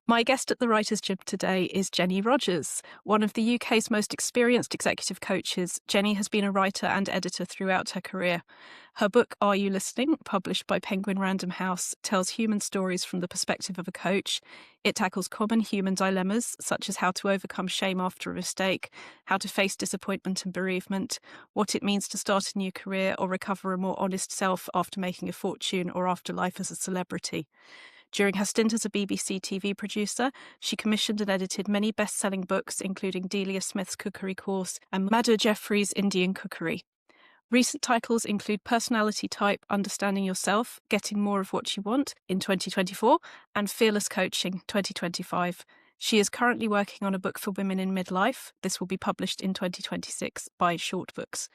My guest at the Writers' Gym today is Jenny Rogers. One of the UK's most experienced executive coaches, Jenny has been a writer and editor throughout her career. Her book, Are You Listening?, published by Penguin Random House, tells human stories from the perspective of a coach. It tackles common human dilemmas, such as how to overcome shame after a mistake, how to face disappointment and bereavement, what it means to start a new career or recover a more honest self after making a fortune or after life as a celebrity. During her stint as a BBC TV producer, she commissioned and edited many best-selling books, including Delia Smith's Cookery course and Madhur Jaffrey's Indian Cookery. Recent titles include Personality Type, Understanding Yourself, Getting More of What You Want in 2024, and Fearless Coaching 2025. She is currently working on a book for women in midlife. This will be published in 2026 by Short Books.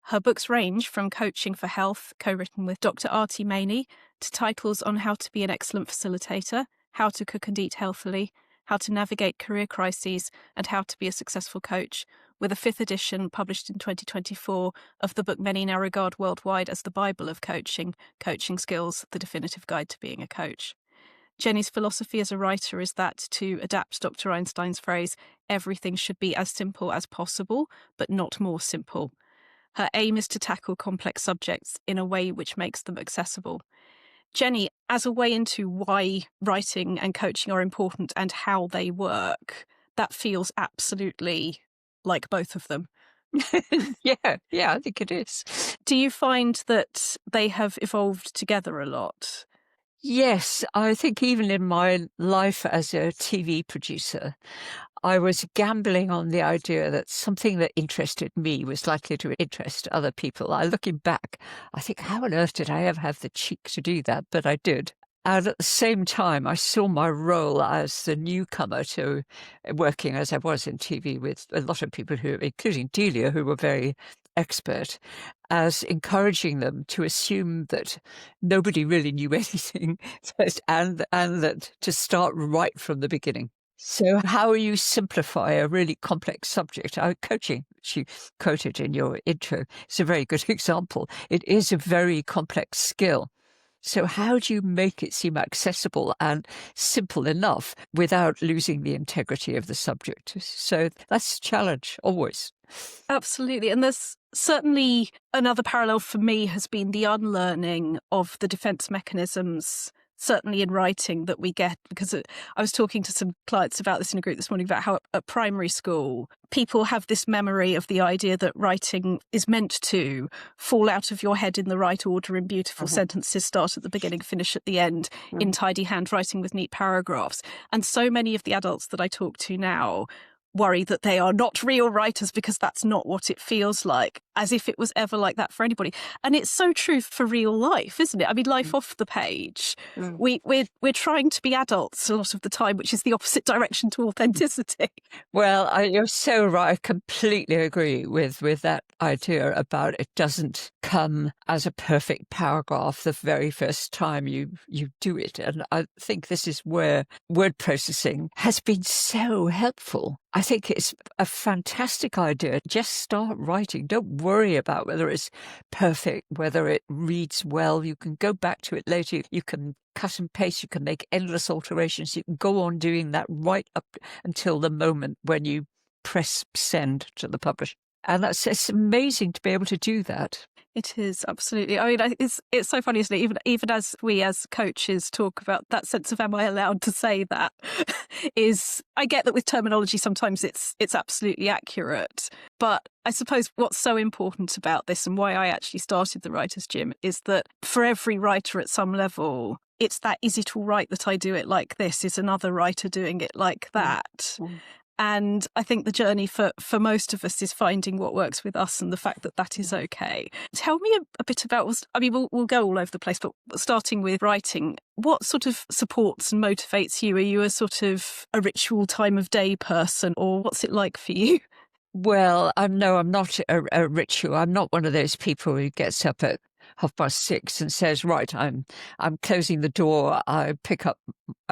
Her books range from Coaching for Health, co-written with Dr Arti Maini, to titles on how to be an excellent facilitator, how to cook and eat healthily, how to navigate career crises, and how to be a successful coach, with a fifth edition published in 2024 of the book many now regard worldwide as the Bible of Coaching, Coaching Skills, the Definitive Guide to Being a Coach. Jenny's philosophy as a writer is that, to adapt Dr Einstein's phrase, everything should be as simple as possible, but not more simple. Her aim is to tackle complex subjects in a way which makes them accessible. Jenny, as a way into why writing and coaching are important and how they work, that feels absolutely like both of them. Yeah, I think it is. Do you find that they have evolved together a lot? Yes, I think even in my life as a TV producer, I was gambling on the idea that something that interested me was likely to interest other people. Looking back, I think, how on earth did I ever have the cheek to do that? But I did. And at the same time, I saw my role as the newcomer to working as I was in TV with a lot of people who, including Delia, who were very expert, as encouraging them to assume that nobody really knew anything and that to start right from the beginning. So how you simplify a really complex subject? Coaching, which you quoted in your intro, is a very good example. It is a very complex skill. So how do you make it seem accessible and simple enough without losing the integrity of the subject? So that's a challenge, always. Absolutely. And there's certainly another parallel for me has been the unlearning of the defense mechanisms, certainly in writing, that we get, because I was talking to some clients about this in a group this morning about how at primary school, people have this memory of the idea that writing is meant to fall out of your head in the right order in beautiful sentences, start at the beginning, finish at the end, in tidy handwriting with neat paragraphs. And so many of the adults that I talk to now worry that they are not real writers because that's not what it feels like, as if it was ever like that for anybody. And it's so true for real life, isn't it? I mean, life off the page. We're trying to be adults a lot of the time, which is the opposite direction to authenticity. Well, you're so right. I completely agree with that idea about it doesn't come as a perfect paragraph the very first time you do it. And I think this is where word processing has been so helpful. I think it's a fantastic idea. Just start writing. Don't worry about whether it's perfect, whether it reads well. You can go back to it later. You can cut and paste. You can make endless alterations. You can go on doing that right up until the moment when you press send to the publisher. And it's amazing to be able to do that. It is, absolutely. I mean, it's so funny, isn't it? Even as we as coaches talk about that sense of, am I allowed to say that? I get that with terminology, sometimes it's absolutely accurate. But I suppose what's so important about this, and why I actually started the Writers' Gym, is that for every writer at some level, it's that, is it all right that I do it like this? Is another writer doing it like that? And I think the journey for most of us is finding what works with us and the fact that that is okay. Tell me a bit about, I mean, we'll go all over the place, but starting with writing, what sort of supports and motivates you? Are you a sort of a ritual time of day person, or what's it like for you? Well, no, I'm not a ritual. I'm not one of those people who gets up at 6:30 and says, right, I'm closing the door. I pick up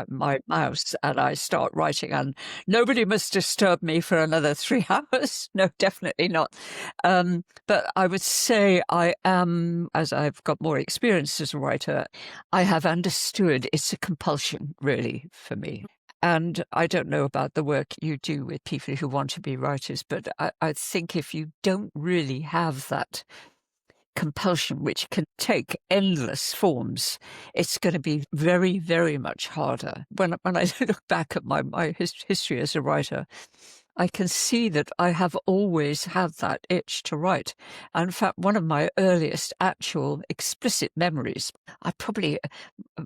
my mouse and I start writing, and nobody must disturb me for another 3 hours. No, definitely not. But I would say I am, as I've got more experience as a writer, I have understood it's a compulsion really for me. And I don't know about the work you do with people who want to be writers, but I think if you don't really have that compulsion, which can take endless forms, it's going to be very, very much harder. When I look back at my history as a writer, I can see that I have always had that itch to write. And in fact, one of my earliest actual explicit memories,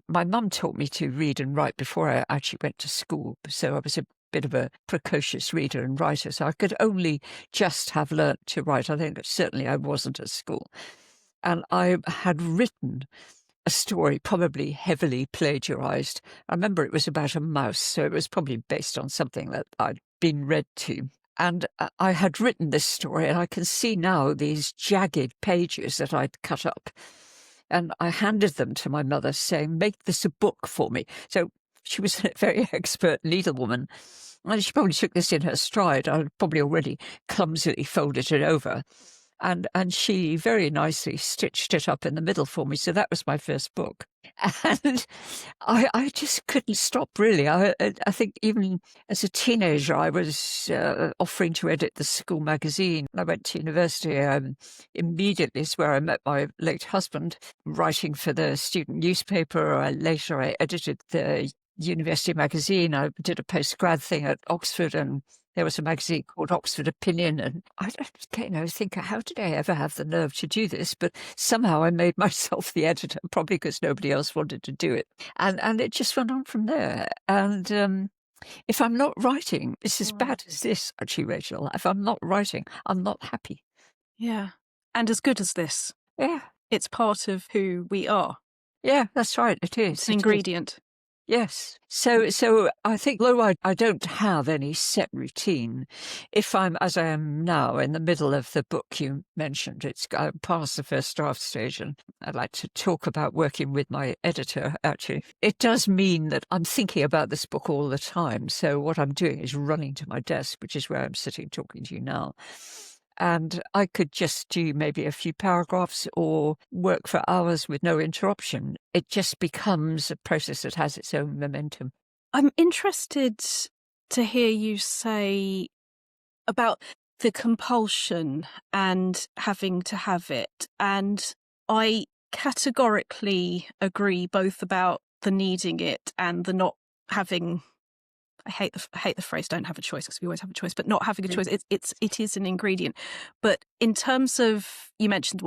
my mum taught me to read and write before I actually went to school. So I was a bit of a precocious reader and writer. So I could only just have learnt to write. I think certainly I wasn't at school. And I had written a story, probably heavily plagiarized. I remember it was about a mouse, so it was probably based on something that I'd been read to. And I had written this story, and I can see now these jagged pages that I'd cut up. And I handed them to my mother, saying, "Make this a book for me." So she was a very expert needlewoman. And she probably took this in her stride. I'd probably already clumsily folded it over. And she very nicely stitched it up in the middle for me. So that was my first book. And I just couldn't stop, really. I think even as a teenager, I was offering to edit the school magazine. I went to university. Immediately is where I met my late husband, writing for the student newspaper. Later, I edited the university magazine. I did a postgrad thing at Oxford, and there was a magazine called Oxford Opinion, and I don't think, how did I ever have the nerve to do this? But somehow I made myself the editor, probably because nobody else wanted to do it. And it just went on from there. And if I'm not writing, it's as bad as this, actually, Rachel. If I'm not writing, I'm not happy. Yeah. And as good as this. Yeah. It's part of who we are. Yeah, that's right. It is. It's an ingredient. Yes. So I think, although I don't have any set routine, if I'm, as I am now, in the middle of the book you mentioned, it's past the first draft stage, and I'd like to talk about working with my editor, actually. It does mean that I'm thinking about this book all the time. So what I'm doing is running to my desk, which is where I'm sitting talking to you now. And I could just do maybe a few paragraphs or work for hours with no interruption. It just becomes a process that has its own momentum. I'm interested to hear you say about the compulsion and having to have it. And I categorically agree both about the needing it and the not having. I hate the phrase "don't have a choice" because we always have a choice, but not having a choice, it is an ingredient. But in terms of, you mentioned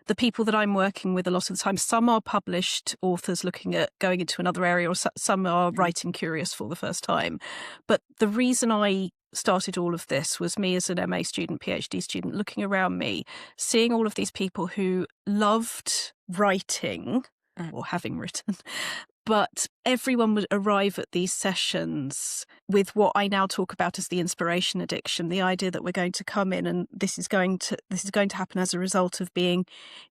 the people that I'm working with a lot of the time, some are published authors looking at going into another area, or some are writing curious for the first time. But the reason I started all of this was me as an MA student, PhD student, looking around me, seeing all of these people who loved writing or having written. But everyone would arrive at these sessions with what I now talk about as the inspiration addiction, the idea that we're going to come in and this is going to happen as a result of being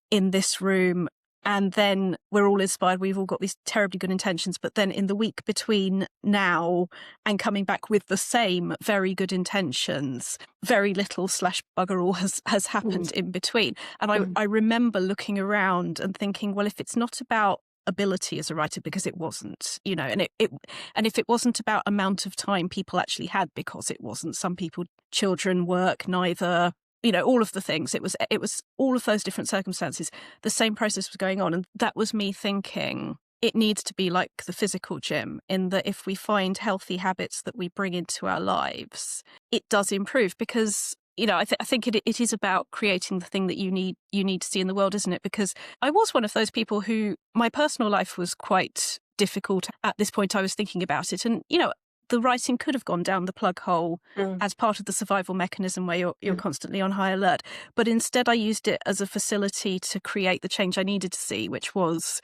in this room. And then we're all inspired. We've all got these terribly good intentions. But then in the week between now and coming back with the same very good intentions, very little / bugger all has happened in between. And I remember looking around and thinking, well, if it's not about ability as a writer, because it wasn't, and if it wasn't about amount of time people actually had, because it wasn't. Some people, children, work, neither, all of the things. It was all of those different circumstances. The same process was going on, and that was me thinking it needs to be like the physical gym, in that if we find healthy habits that we bring into our lives, it does improve. Because I think it is about creating the thing that you need to see in the world, isn't it? Because I was one of those people who, my personal life was quite difficult at this point. I was thinking about it, and the writing could have gone down the plug hole as part of the survival mechanism where you're constantly on high alert. But instead, I used it as a facility to create the change I needed to see, which was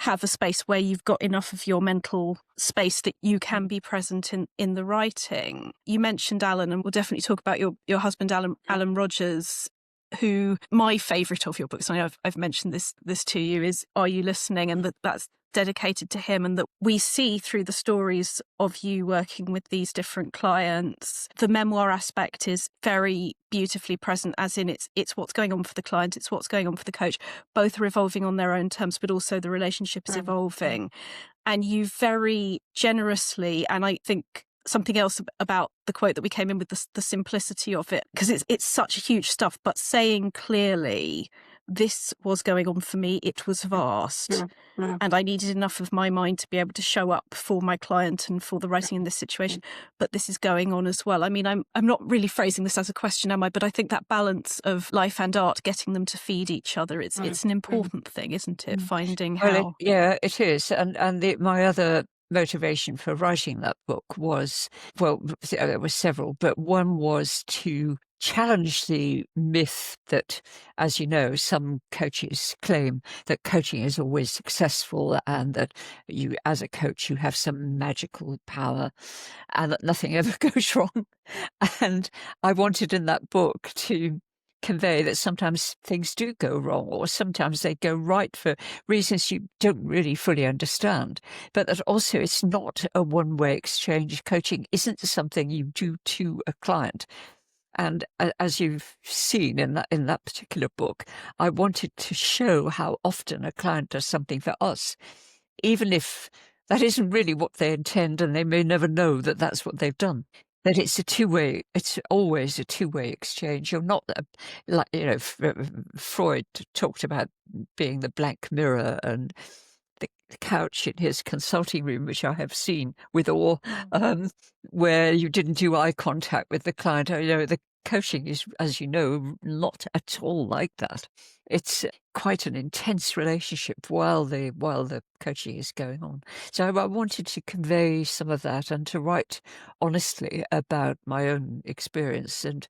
have a space where you've got enough of your mental space that you can be present in the writing. You mentioned Alan, and we'll definitely talk about your husband, Alan Rogers. who my favourite of your books, and I've mentioned this to you, is Are You Listening? And that's dedicated to him, and that we see through the stories of you working with these different clients. The memoir aspect is very beautifully present, as in it's what's going on for the client, it's what's going on for the coach. Both are evolving on their own terms, but also the relationship is evolving. And you very generously, and I think something else about the quote that we came in with, the simplicity of it, because it's such huge stuff, but saying clearly, this was going on for me, it was vast, and I needed enough of my mind to be able to show up for my client and for the writing in this situation, but this is going on as well. I mean, I'm not really phrasing this as a question, am I? But I think that balance of life and art, getting them to feed each other, it's an important thing, isn't it? Finding how... It is. And my other motivation for writing that book was, well, there were several, but one was to challenge the myth that, as you know, some coaches claim that coaching is always successful and that you, as a coach, you have some magical power and that nothing ever goes wrong. And I wanted in that book to convey that sometimes things do go wrong, or sometimes they go right for reasons you don't really fully understand, but that also it's not a one-way exchange. Coaching isn't something you do to a client. And as you've seen in that particular book, I wanted to show how often a client does something for us, even if that isn't really what they intend, and they may never know that that's what they've done. That it's always a two-way exchange. You're not like, Freud talked about being the blank mirror, and the couch in his consulting room, which I have seen with awe, where you didn't do eye contact with the client. The coaching is, as you know, not at all like that. It's quite an intense relationship while the coaching is going on. So I wanted to convey some of that and to write honestly about my own experience. And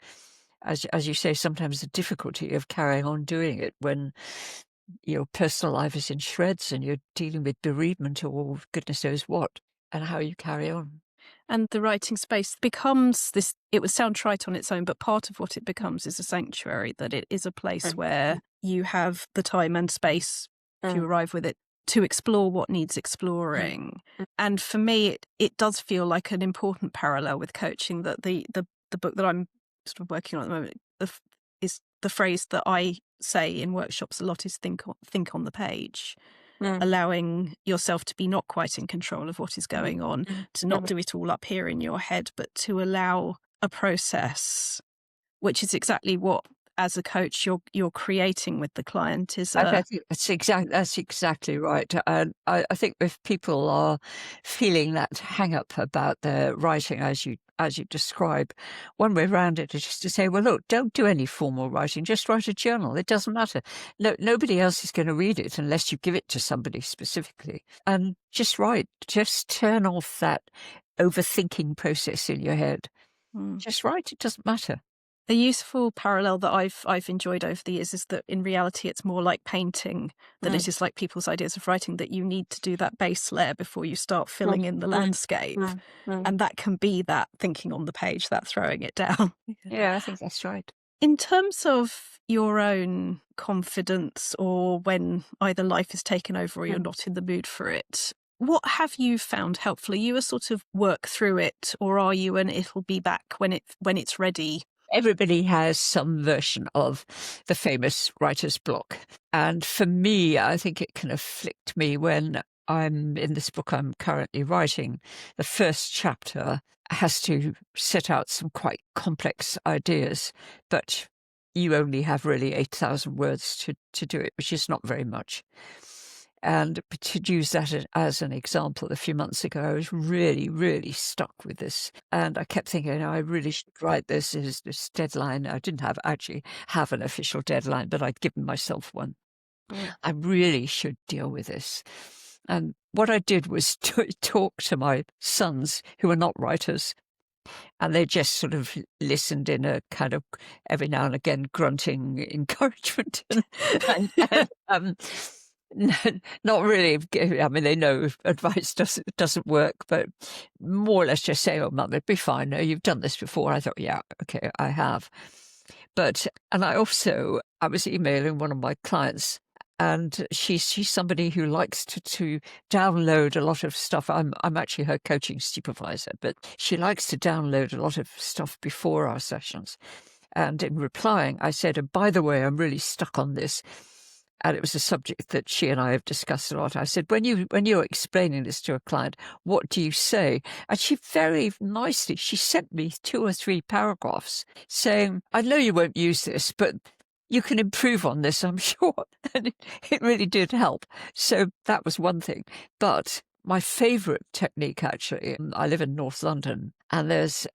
as you say, sometimes the difficulty of carrying on doing it when your personal life is in shreds and you're dealing with bereavement or goodness knows what, and how you carry on. And the writing space becomes this, it would sound trite on its own, but part of what it becomes is a sanctuary, that it is a place where you have the time and space, if you arrive with it, to explore what needs exploring. And for me, it does feel like an important parallel with coaching, that the book that I'm sort of working on at the moment is the phrase that I say in workshops a lot is think on the page. Allowing yourself to be not quite in control of what is going on, to not do it all up here in your head, but to allow a process, which is exactly what, as a coach, you're creating with the client. I think that's exactly right. And I think if people are feeling that hang up about their writing, as you describe, one way around it is just to say, well, look, don't do any formal writing. Just write a journal. It doesn't matter. No, nobody else is going to read it unless you give it to somebody specifically. And just write. Just turn off that overthinking process in your head. Just write. It doesn't matter. A useful parallel that I've enjoyed over the years is that in reality it's more like painting than it is like people's ideas of writing, that you need to do that base layer before you start filling in the landscape. And that can be that thinking on the page, that throwing it down. Yeah, I think that's right. In terms of your own confidence, or when either life is taken over or you're not in the mood for it, what have you found helpful? Are you a sort of work through it, or are you an it'll be back when it's ready? Everybody has some version of the famous writer's block. And for me, I think it can afflict me when I'm in this book I'm currently writing. The first chapter has to set out some quite complex ideas, but you only have really 8,000 words to do it, which is not very much. And to use that as an example, a few months ago, I was really, really stuck with this. And I kept thinking, I really should write this deadline. I didn't actually have an official deadline, but I'd given myself one. I really should deal with this. And what I did was to talk to my sons, who are not writers, and they just sort of listened in a kind of every now and again grunting encouragement. Not really. I mean, they know advice doesn't work, but more or less just say, "Oh, Mum, it'd be fine. No, you've done this before." I thought, yeah, okay, I have. And I was emailing one of my clients, and she's somebody who likes to download a lot of stuff. I'm actually her coaching supervisor, but she likes to download a lot of stuff before our sessions. And in replying, I said, and by the way, I'm really stuck on this. And it was a subject that she and I have discussed a lot. I said, when you're explaining this to a client, what do you say? And she very nicely, she sent me 2 or 3 paragraphs saying, I know you won't use this, but you can improve on this, I'm sure. And it really did help. So that was one thing. But my favourite technique, actually, I live in North London, and there's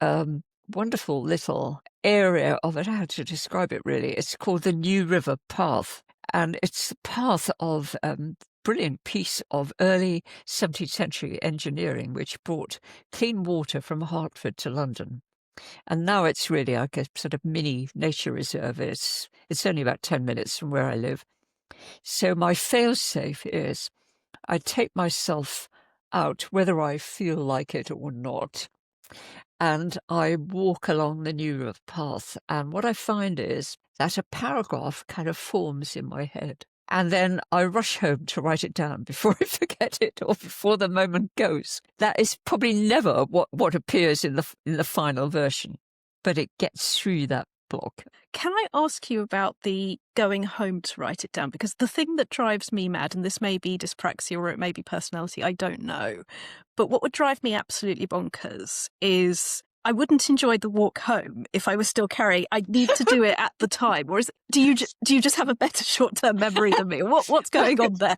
wonderful little area of it. How to describe it, really? It's called the New River Path. And it's the path of a brilliant piece of early 17th century engineering, which brought clean water from Hertford to London. And now it's really like a sort of mini nature reserve. It's only about 10 minutes from where I live. So my fail-safe is I take myself out, whether I feel like it or not, and I walk along the New River Path. And what I find is that a paragraph kind of forms in my head. And then I rush home to write it down before I forget it or before the moment goes. That is probably never what appears in the final version, but it gets through that block. Can I ask you about the going home to write it down? Because the thing that drives me mad, and this may be dyspraxia or it may be personality, I don't know, but what would drive me absolutely bonkers is I wouldn't enjoy the walk home if I was still carrying. I'd need to do it at the time. Or do you just have a better short-term memory than me? What's going on there?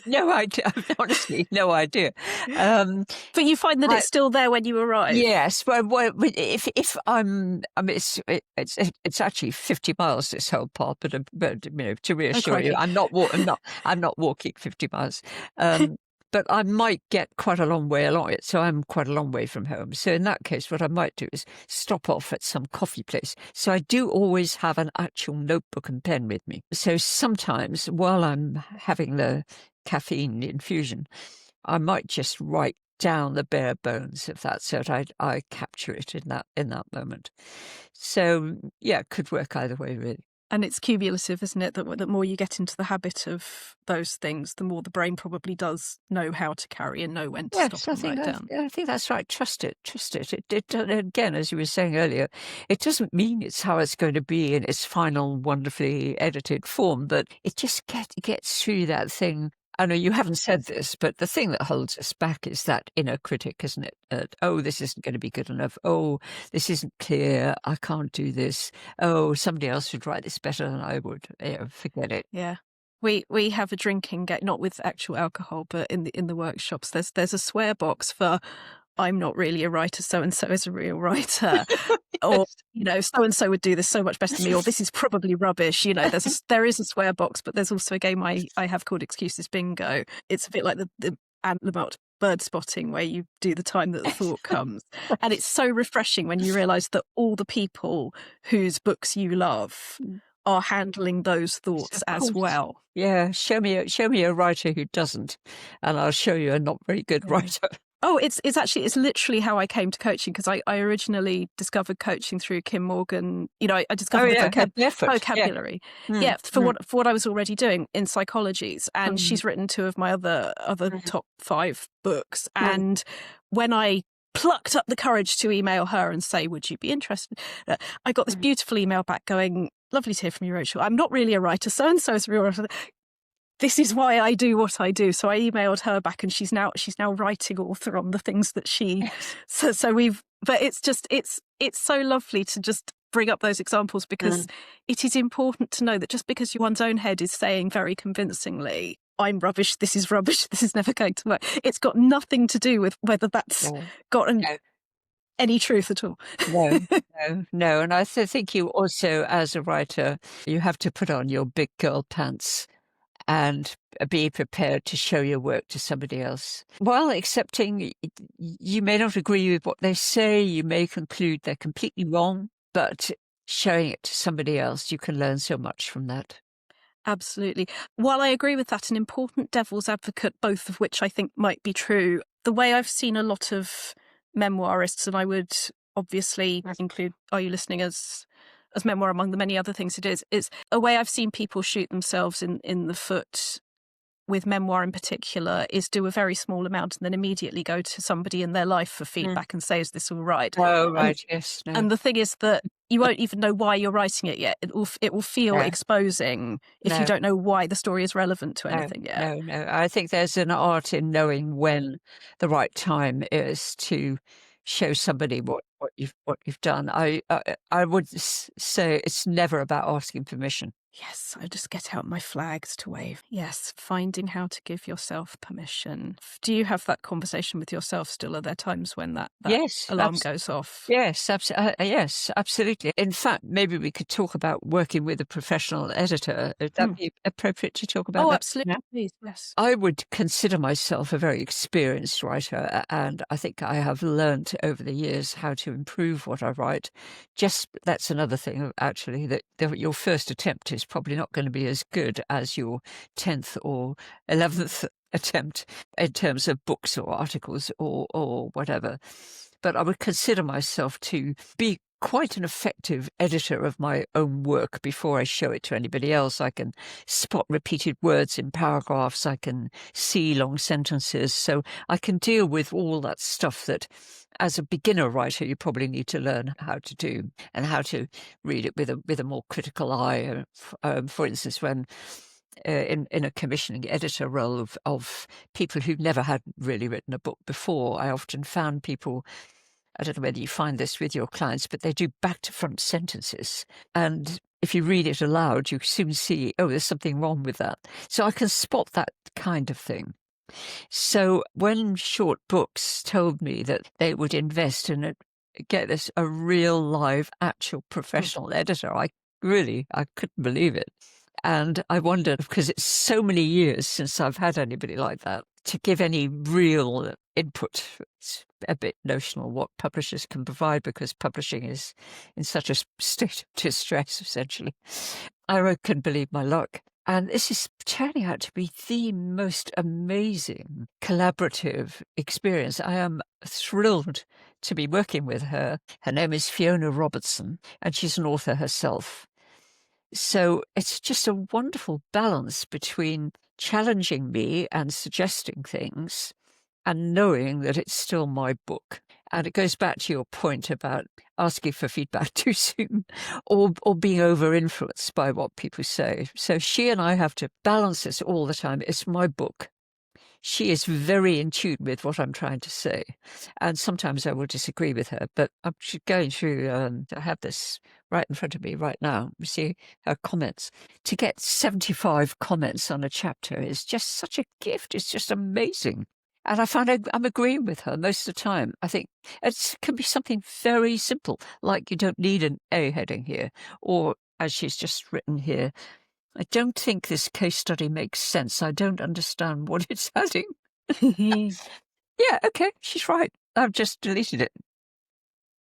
No idea. Honestly, no idea. But you find that it's still there when you arrive. Yes. Well, if it's actually 50 miles this whole part, but to reassure you, I'm not walking 50 miles. But I might get quite a long way along it, so I'm quite a long way from home. So in that case, what I might do is stop off at some coffee place. So I do always have an actual notebook and pen with me. So sometimes while I'm having the caffeine infusion, I might just write down the bare bones of that, so that I capture it in that moment. So yeah, it could work either way, really. And it's cumulative, isn't it? That the more you get into the habit of those things, the more the brain probably does know how to carry and know when to stop and write down. I think that's right. Trust it. It. Again, as you were saying earlier, it doesn't mean it's how it's going to be in its final, wonderfully edited form, but it just gets through that thing. I know you haven't said this, but the thing that holds us back is that inner critic, isn't it? Oh, this isn't going to be good enough. Oh, this isn't clear. I can't do this. Oh, somebody else should write this better than I would. Forget it. Yeah. We have a drinking game, not with actual alcohol, but in the workshops, there's a swear box for I'm not really a writer, so and so is a real writer, or so and so would do this so much better than me, or this is probably rubbish. There is a swear box, but there's also a game I have called Excuses Bingo. It's a bit like the Animal bird spotting, where you do the time that the thought comes, and it's so refreshing when you realise that all the people whose books you love are handling those thoughts as well. Yeah, show me a writer who doesn't, and I'll show you a not very good writer. Oh, it's literally how I came to coaching, because I originally discovered coaching through Kim Morgan. I discovered vocabulary. Yeah, for what I was already doing in psychologies, and she's written 2 of my other top 5 books. And when I plucked up the courage to email her and say, would you be interested? I got this beautiful email back going, lovely to hear from you, Rachel. I'm not really a writer. So and so is a real writer. This is why I do what I do. So I emailed her back, and she's now writing author on the things that she. Yes. But it's so lovely to just bring up those examples, because it is important to know that just because one's own head is saying very convincingly, I'm rubbish, this is never going to work, it's got nothing to do with whether that's any truth at all. No. And I think you also, as a writer, you have to put on your big girl pants and be prepared to show your work to somebody else. While accepting you may not agree with what they say, you may conclude they're completely wrong, but showing it to somebody else, you can learn so much from that. Absolutely. While I agree with that, an important devil's advocate, both of which I think might be true, the way I've seen a lot of memoirists, and I would obviously include Are You Listening as as memoir among the many other things it is. It's a way I've seen people shoot themselves in the foot with memoir in particular, is do a very small amount and then immediately go to somebody in their life for feedback and say, is this all right? Oh, right, yes. No. And the thing is that you won't even know why you're writing it yet. It will feel exposing if you don't know why the story is relevant to anything yet. No. I think there's an art in knowing when the right time is to show somebody what you've done. I would say it's never about asking permission. Yes, I just get out my flags to wave. Yes, finding how to give yourself permission. Do you have that conversation with yourself still? Are there times when that alarm goes off? Yes, yes, absolutely. In fact, maybe we could talk about working with a professional editor. Would that be appropriate to talk about that? Oh, absolutely. Please, yes. I would consider myself a very experienced writer, and I think I have learned over the years how to improve what I write. Just that's another thing, actually, that your first attempt is probably not going to be as good as your 10th or 11th attempt in terms of books or articles or whatever. But I would consider myself to be quite an effective editor of my own work before I show it to anybody else. I can spot repeated words in paragraphs. I can see long sentences. So I can deal with all that stuff that as a beginner writer, you probably need to learn how to do and how to read it with a more critical eye. For instance, when in a commissioning editor role of people who've never had really written a book before, I often found people, I don't know whether you find this with your clients, but they do back to front sentences. And if you read it aloud, you soon see, oh, there's something wrong with that. So I can spot that kind of thing. So when Short Books told me that they would invest in it, get this a real live, actual professional editor, I couldn't believe it. And I wondered, because it's so many years since I've had anybody like that, to give any real input. It's a bit notional what publishers can provide because publishing is in such a state of distress, essentially. I couldn't believe my luck. And this is turning out to be the most amazing collaborative experience. I am thrilled to be working with her. Her name is Fiona Robertson, and she's an author herself. So it's just a wonderful balance between challenging me and suggesting things and knowing that it's still my book. And it goes back to your point about asking for feedback too soon or being over-influenced by what people say. So she and I have to balance this all the time. It's my book. She is very in tune with what I'm trying to say. And sometimes I will disagree with her, but I'm going through, I have this right in front of me right now. You see her comments. To get 75 comments on a chapter is just such a gift. It's just amazing. And I find I'm agreeing with her most of the time. I think it can be something very simple, like you don't need an A heading here, or as she's just written here, I don't think this case study makes sense. I don't understand what it's adding. Yeah, okay, she's right. I've just deleted it.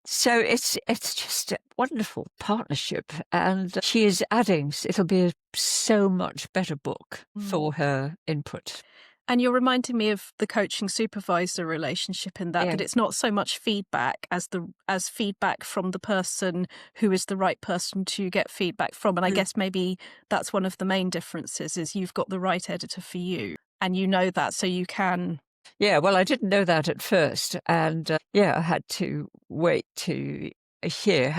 So it's just a wonderful partnership, and she is adding. It'll be a so much better book for her input. And you're reminding me of the coaching supervisor relationship in that it's not so much feedback as feedback from the person who is the right person to get feedback from. And I guess maybe that's one of the main differences is you've got the right editor for you and you know that, so you can. Yeah, well, I didn't know that at first. And I had to wait to hear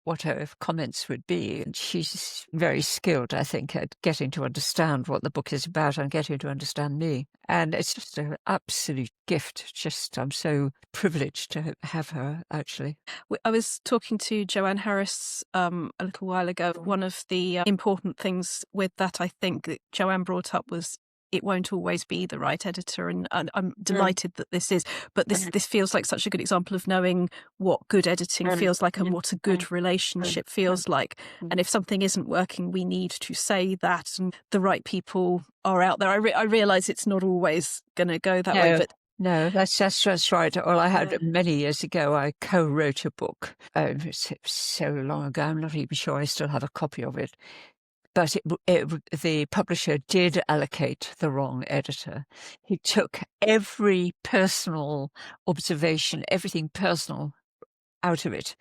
what her comments would be. And she's very skilled, I think, at getting to understand what the book is about and getting to understand me. And it's just an absolute gift. I'm so privileged to have her, actually. I was talking to Joanne Harris a little while ago. One of the important things with that, I think, that Joanne brought up was it won't always be the right editor, and I'm delighted that this is. But this feels like such a good example of knowing what good editing feels like and what a good relationship feels like. And if something isn't working, we need to say that, and the right people are out there. I realise it's not always going to go that way, but. No, that's right. Well, I had many years ago, I co-wrote a book. It's so long ago, I'm not even sure I still have a copy of it. But the publisher did allocate the wrong editor. He took every personal observation, everything personal out of it.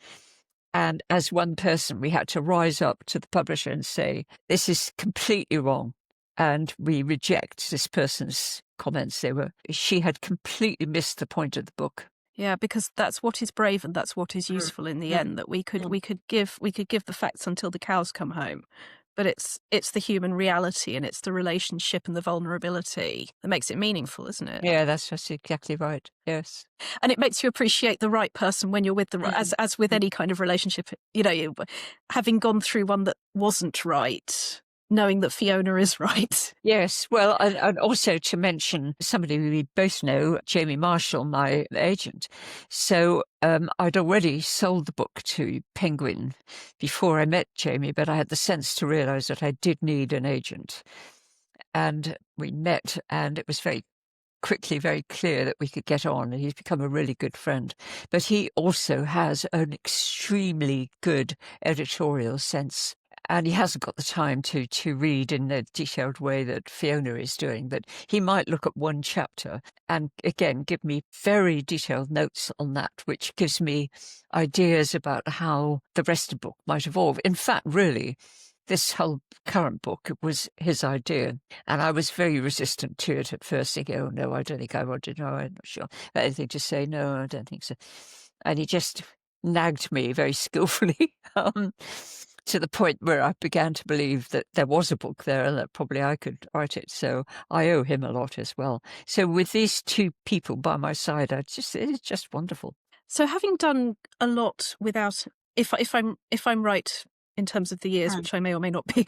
And as one person, we had to rise up to the publisher and say, this is completely wrong. And we reject this person's comments. She had completely missed the point of the book. Yeah, because that's what is brave and that's what is useful in the end, that we could give the facts until the cows come home. But it's the human reality and it's the relationship and the vulnerability that makes it meaningful, isn't it? Yeah, that's exactly right. Yes. And it makes you appreciate the right person when you're with as with any kind of relationship, having gone through one that wasn't right, knowing that Fiona is right. Yes. Well, and also to mention somebody we both know, Jamie Marshall, my agent. So I'd already sold the book to Penguin before I met Jamie, but I had the sense to realize that I did need an agent. And we met, and it was very quickly very clear that we could get on, and he's become a really good friend. But he also has an extremely good editorial sense. And he hasn't got the time to read in the detailed way that Fiona is doing, but he might look at one chapter and, again, give me very detailed notes on that, which gives me ideas about how the rest of the book might evolve. In fact, really, this whole current book was his idea, and I was very resistant to it at first, thinking, oh, no, I don't think I want to know, I'm not sure. Anything to say, no, I don't think so. And he just nagged me very skillfully. To the point where I began to believe that there was a book there and that probably I could write it. So I owe him a lot as well. So with these two people by my side, it's just wonderful. So having done a lot without, if I'm right in terms of the years, which I may or may not be,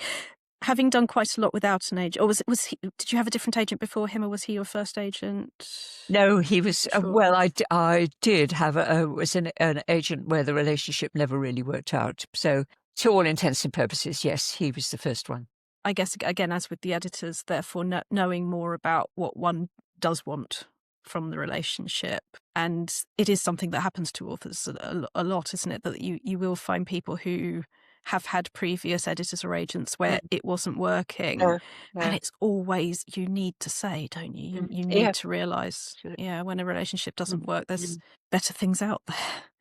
having done quite a lot without an agent, or was he? Did you have a different agent before him, or was he your first agent? No, he was. Sure. Well, I did have an agent where the relationship never really worked out. So, to all intents and purposes, yes, he was the first one. I guess, again, as with the editors, therefore knowing more about what one does want from the relationship. And it is something that happens to authors a lot, isn't it? That you will find people who have had previous editors or agents where it wasn't working. And it's always, you need to say, don't you? You need to realise, when a relationship doesn't work, there's better things out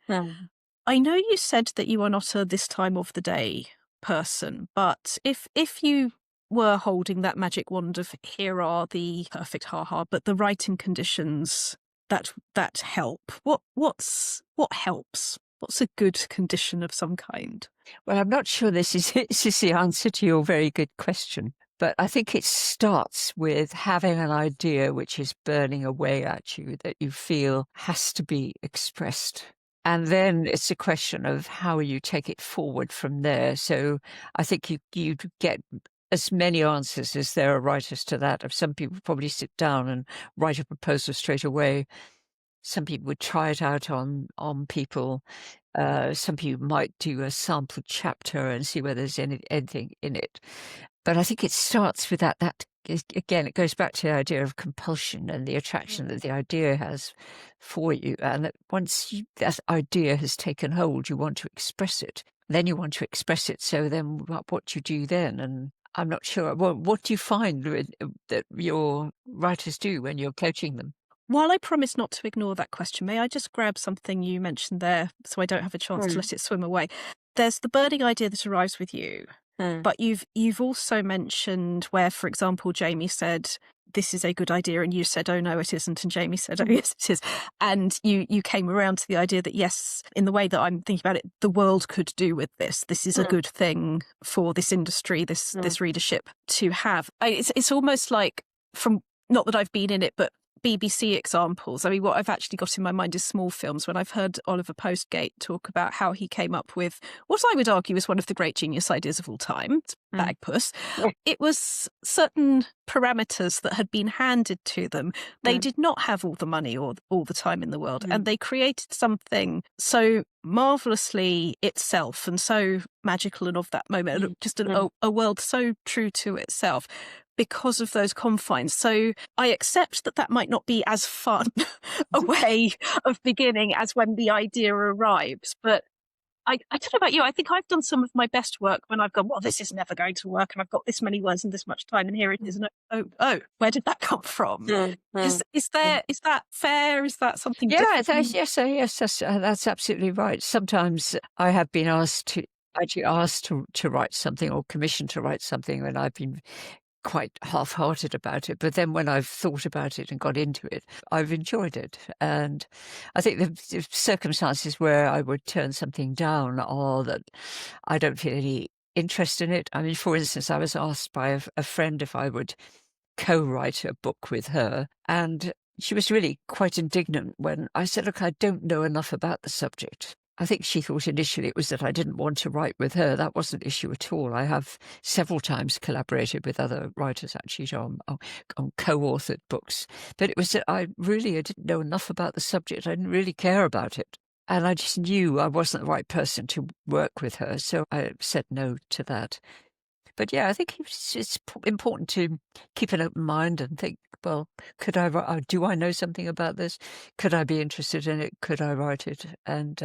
there. I know you said that you are not a this time of the day person, but if you were holding that magic wand of here are the perfect but the writing conditions that help, what helps? What's a good condition of some kind? Well, I'm not sure this is the answer to your very good question, but I think it starts with having an idea which is burning away at you that you feel has to be expressed. And then it's a question of how you take it forward from there. So I think you get as many answers as there are writers to that. Of some people probably sit down and write a proposal straight away. Some people would try it out on people. Some people might do a sample chapter and see whether there's anything in it. But I think it starts with that again, it goes back to the idea of compulsion and the attraction that the idea has for you. And that once that idea has taken hold, you want to express it. Then you want to express it. So then what do you do then? And I'm not sure. Well, what do you find that your writers do when you're coaching them? While I promise not to ignore that question, may I just grab something you mentioned there so I don't have a chance to let it swim away? There's the burning idea that arrives with you. But you've also mentioned where, for example, Jamie said, this is a good idea, and you said, oh, no, it isn't, and Jamie said, oh, yes, it is. And you came around to the idea that, yes, in the way that I'm thinking about it, the world could do with this. This is a good thing for this industry, this readership to have. It's almost like, from, not that I've been in it, but BBC examples. I mean, what I've actually got in my mind is small films. When I've heard Oliver Postgate talk about how he came up with what I would argue is one of the great genius ideas of all time, Bagpuss, it was certain parameters that had been handed to them. They did not have all the money or all the time in the world, and they created something so marvellously itself and so magical and of that moment, just a world so true to itself, because of those confines. So I accept that might not be as fun a way of beginning as when the idea arrives, but I don't know about you. I think I've done some of my best work when I've gone, well, this is never going to work, and I've got this many words and this much time, and here it is. And where did that come from? Is that fair? Is that something different? That's absolutely right. Sometimes I have been asked to write something or commissioned to write something, and I've been quite half-hearted about it. But then when I've thought about it and got into it, I've enjoyed it. And I think the circumstances where I would turn something down are that I don't feel any interest in it. I mean, for instance, I was asked by a friend if I would co-write a book with her, and she was really quite indignant when I said, look, I don't know enough about the subject. I think she thought initially it was that I didn't want to write with her. That wasn't an issue at all. I have several times collaborated with other writers, actually, on co-authored books. But it was that I didn't know enough about the subject. I didn't really care about it. And I just knew I wasn't the right person to work with her. So I said no to that. But yeah, I think it's important to keep an open mind and think, well, do I know something about this? Could I be interested in it? Could I write it? And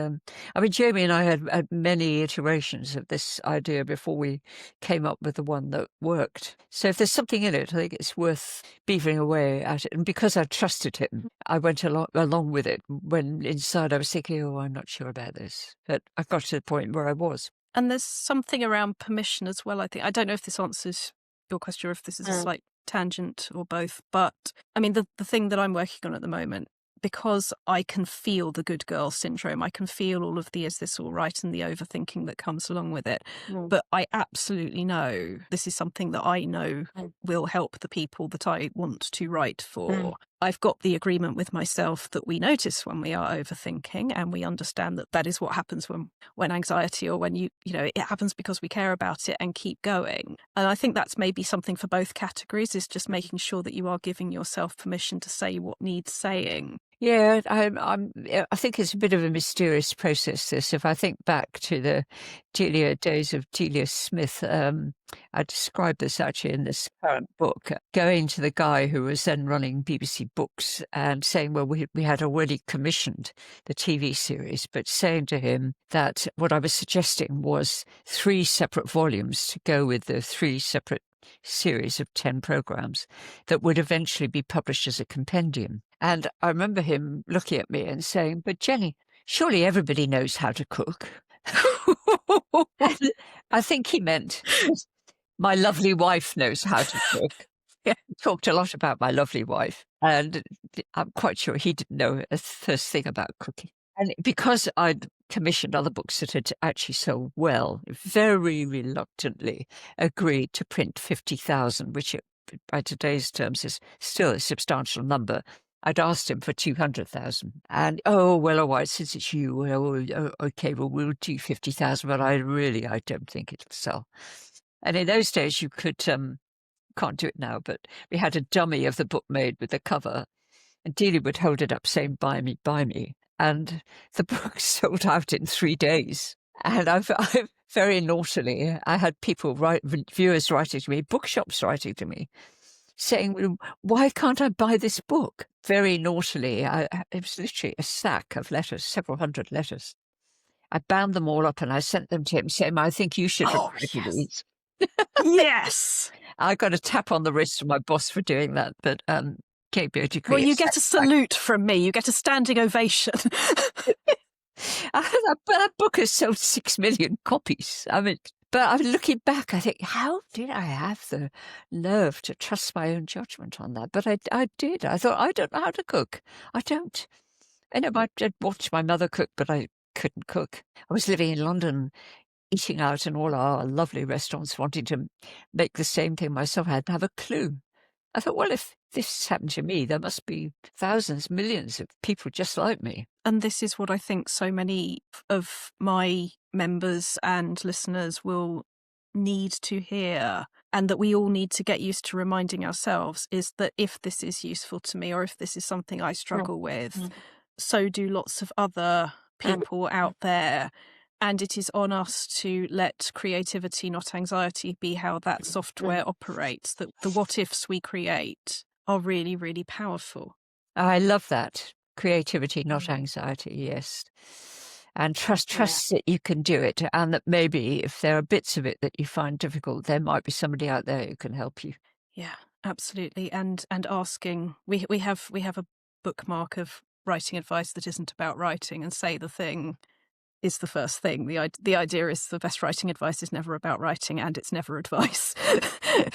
I mean, Jamie and I had many iterations of this idea before we came up with the one that worked. So if there's something in it, I think it's worth beavering away at it. And because I trusted him, I went along with it when inside I was thinking, oh, I'm not sure about this. But I got to the point where I was. And there's something around permission as well, I think. I don't know if this answers your question or if this is a slight tangent or both. But I mean, the thing that I'm working on at the moment, because I can feel the good girl syndrome, I can feel all of the is this all right and the overthinking that comes along with it. But I absolutely know this is something that I know will help the people that I want to write for. I've got the agreement with myself that we notice when we are overthinking, and we understand that that is what happens when anxiety, or when it happens because we care about it, and keep going. And I think that's maybe something for both categories, is just making sure that you are giving yourself permission to say what needs saying. Yeah, I think it's a bit of a mysterious process, this. If I think back to the Delia days of Delia Smith, I described this actually in this current book, going to the guy who was then running BBC Books and saying, well, we had already commissioned the TV series, but saying to him that what I was suggesting was 3 separate volumes to go with the 3 separate series of 10 programs that would eventually be published as a compendium. And I remember him looking at me and saying, but Jenny, surely everybody knows how to cook. I think he meant my lovely wife knows how to cook. Yeah, he talked a lot about my lovely wife, and I'm quite sure he didn't know a first thing about cooking. And because I'd commissioned other books that had actually sold well, very reluctantly agreed to print 50,000, which by today's terms is still a substantial number. I'd asked him for 200,000, and all right, since it's you, okay, well, we'll do 50,000, but I don't think it'll sell. And in those days, you could, can't do it now, but we had a dummy of the book made with the cover, and Delia would hold it up saying, buy me, buy me. And the book sold out in 3 days. And I've very naughtily, I had viewers writing to me, bookshops writing to me, saying, well, why can't I buy this book? Very naughtily, it was literally a stack of letters, several hundred letters. I bound them all up and I sent them to him, saying, I think you should reply to these. Yes. I got a tap on the wrist from my boss for doing that, but well, you get a salute from me. You get a standing ovation. That book has sold 6 million copies. I mean, but I'm looking back, I think, how did I have the nerve to trust my own judgment on that? But I did. I thought, I don't know how to cook. I don't. I know I'd watched my mother cook, but I couldn't cook. I was living in London, eating out in all our lovely restaurants, wanting to make the same thing myself. I didn't have a clue. I thought, well, if this happened to me, there must be thousands, millions of people just like me. And this is what I think so many of my members and listeners will need to hear, and that we all need to get used to reminding ourselves, is that if this is useful to me, or if this is something I struggle with, so do lots of other people out there. And it is on us to let creativity, not anxiety, be how that software operates, that the what ifs we create are really, really powerful. I love that. Creativity, not anxiety, yes. and trust that you can do it, and that maybe if there are bits of it that you find difficult, there might be somebody out there who can help you. Yeah, absolutely. And asking, we have a bookmark of writing advice that isn't about writing, and say the thing is the first thing. The idea is the best writing advice is never about writing, and it's never advice.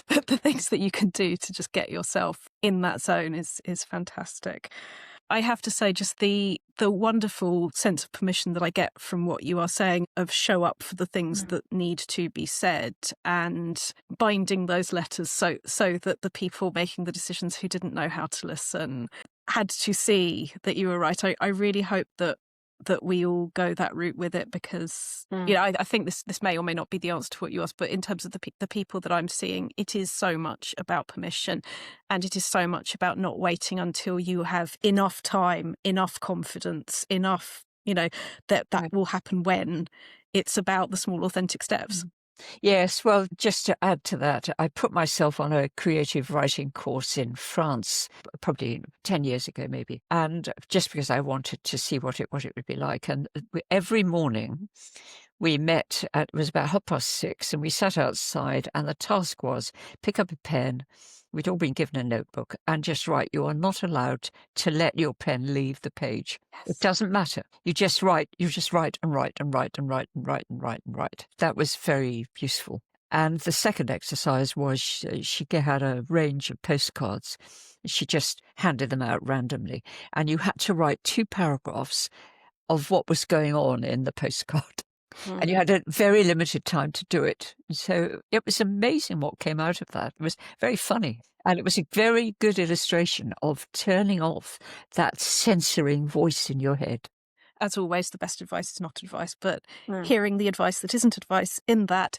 But the things that you can do to just get yourself in that zone is fantastic. I have to say, just the wonderful sense of permission that I get from what you are saying, of show up for the things that need to be said, and binding those letters so that the people making the decisions who didn't know how to listen had to see that you were right. I really hope that we all go that route with it, because I think this may or may not be the answer to what you asked, but in terms of the people that I'm seeing, it is so much about permission, and it is so much about not waiting until you have enough time, enough confidence, enough, that will happen when. It's about the small authentic steps. Yes, well, just to add to that, I put myself on a creative writing course in France, probably 10 years ago, maybe. And just because I wanted to see what it would be like. And every morning we met it was about 6:30, and we sat outside, and the task was pick up a pen. We'd all been given a notebook and just write. You are not allowed to let your pen leave the page. Yes. It doesn't matter. You just write. You just write and write and write and write and write and write and write. That was very useful. And the second exercise was she had a range of postcards. She just handed them out randomly. And you had to write 2 paragraphs of what was going on in the postcard. And you had a very limited time to do it. So it was amazing what came out of that. It was very funny. And it was a very good illustration of turning off that censoring voice in your head. As always, the best advice is not advice, but hearing the advice that isn't advice, in that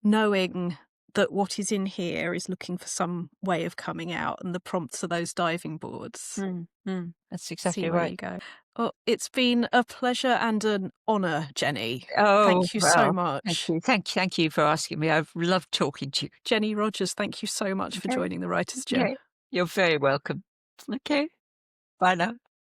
knowing that what is in here is looking for some way of coming out, and the prompts are those diving boards. That's exactly See where right. you go. Oh, it's been a pleasure and an honour, Jenny. Oh, thank you so much. Thank you. Thank you for asking me. I've loved talking to you. Jenny Rogers, thank you so much for joining the Writer's Gym. Okay. You're very welcome. Okay. Bye now.